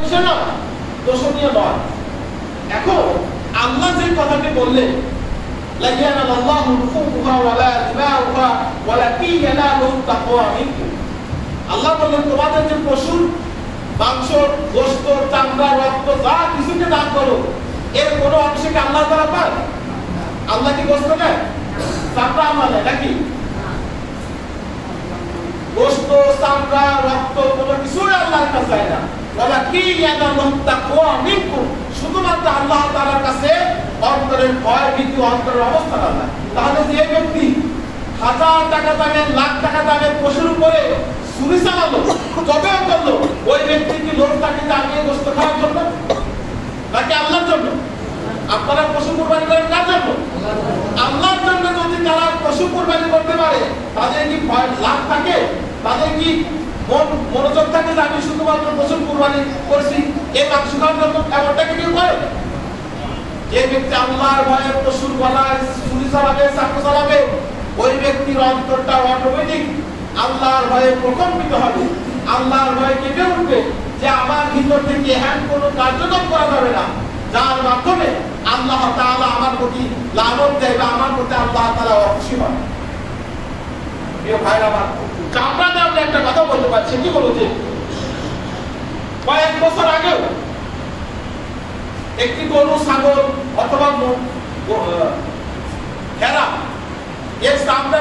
কিসে নয়, দোষণীয় নয়। এখন আল্লাহ যে কথাটি বললেন আল্লাহ বললেন তোমাদের যে পশুর মাংস, গোশত, চামড়া, রক্ত যা কিছুকে দান করো এর কোনো অংশকে আল্লাহ তাআলা পায়? আল্লাহ কি গোশত নেয়? চামড়া আল্লাহ নেয় নাকি? গোশত, চামড়া, রক্ত কোনো কিছুই আল্লাহর কাছে যায় না। শুধুমাত্র আল্লাহ তাআলার কাছে অন্তরের ভয়, ভীতি, অন্তরের অবস্থান আল্লাহ। তাহলে যে ব্যক্তি হাজার টাকা দামের, লাখ টাকা দামের পশুর উপরে ছুরি চালালো, জবে করলো, ওই ব্যক্তি কি লোক তাকে জানিয়ে গোশত খাওয়ার জন্য নাকি আল্লাহর জন্য? আপনারা পশু কুরবানি করেন কার জন্য? আল্লাহর জন্য। যদি তারা পশু কুরবানি করতে পারে তাদের কি লাভ থাকে? তাদের কি মনোযোগ থাকে যে আমি শুধুমাত্র পশু কুরবানি করছি এই মাংস খাওয়ার জন্য? এমনটা কি কেউ করে? যে ব্যক্তি আল্লাহর ভয়ে পশুর গলায় ছুরি চালাবে, চাকু চালাবে, ওই ব্যক্তির অন্তরটা অটোমেটিক আল্লাহর ভয়ে প্রকম্পিত হবে, আল্লাহর ভয়ে কেঁপে উঠবে যে আমার ভিতর থেকে এমন কোনো কার্যক্রম করা যাবে না যার মাধ্যমে আল্লাহ তাআলা আমার প্রতি লানত দেয় বা আমার প্রতি আল্লাহ তাআলা অখুশি হয়। প্রিয় ভাইরা আমার, কামরাতে আমরা একটা কথা বলতে পারছি, কি হলো যে কয়েক বছর আগেও একটি গরু, ছাগল অথবা ভেড়া এর চামড়া